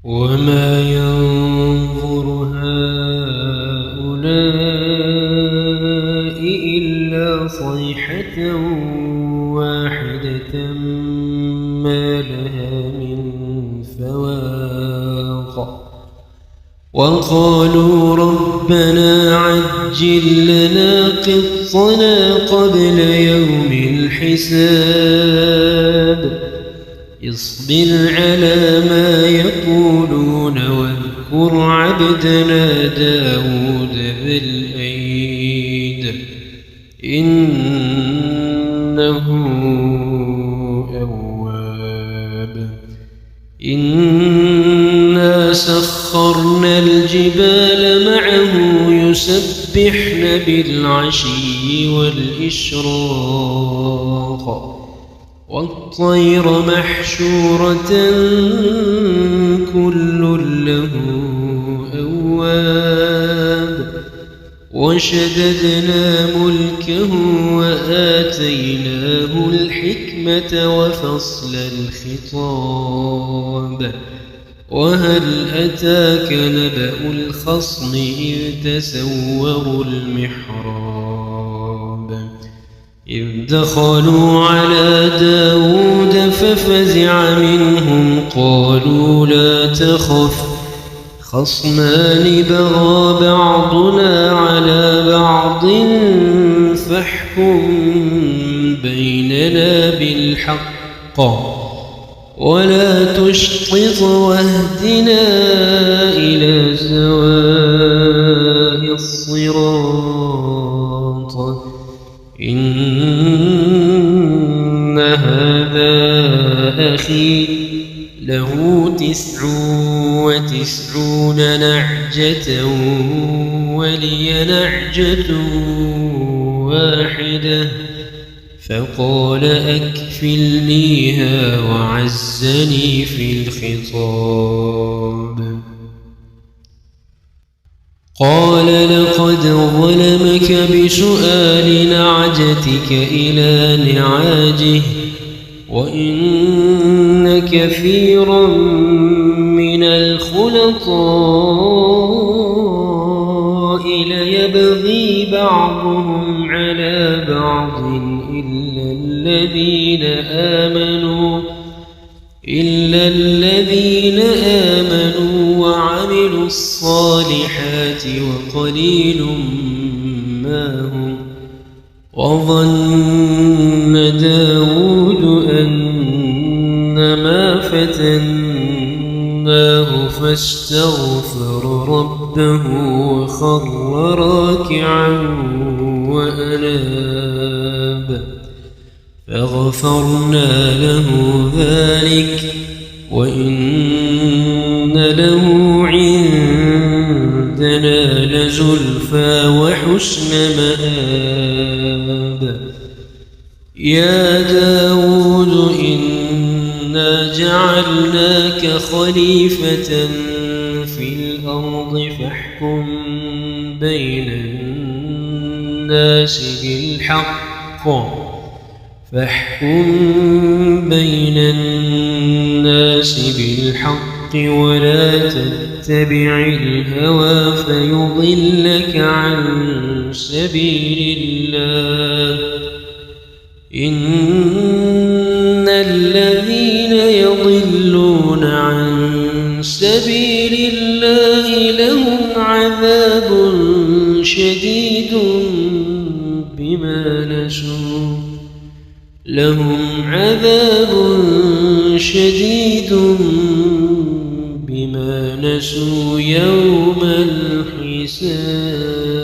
وما ينظر هؤلاء إلا صيحة واحدة ما لها من فواق وقالوا ربنا عجل لنا قطنا قبل يوم الحساب اصبر على ما يقولون واذكر عبدنا داود ذا الأيد إنه أواب إنا سخرنا الجبال معه يسبحن بالعشي والإشراق والطير محشورة كل له أواب وشددنا ملكه وآتيناه الحكمة وفصل الخطاب وهل أتاك نبأ الخصم إذ تسوروا المحراب إذ دخلوا على داود ففزع منهم قالوا لا تخف خصمان بغى بعضنا على بعض فاحكم بيننا بالحق ولا تشطط واهدنا إلى سواء الصراط إن هذا أخي له 99 نعجة ولي نعجة واحدة فقال أكفلنيها وعزني في الخطاب قال لقد ظلمك بسؤال نعجتك إلى نعاجه وإن كثيرا من الخلطاء ليبغي بعضهم على بعض إلا الذين آمنوا وعملوا الصالحات وقليل ما هم وظن داود أنما فتناه فاستغفر ربه وخر راكعا وأناب فغفرنا له ذلك وإن له عندنا لزلفى وحسن مآب يا داود إنا جعلناك خليفة في الأرض فاحكم بين الناس بالحق ولا تتبع الهوى فيضلك عن سبيل الله إن الذين يضلون عن سبيل الله لهم عذاب شديد بما نسوا يوم الحساب.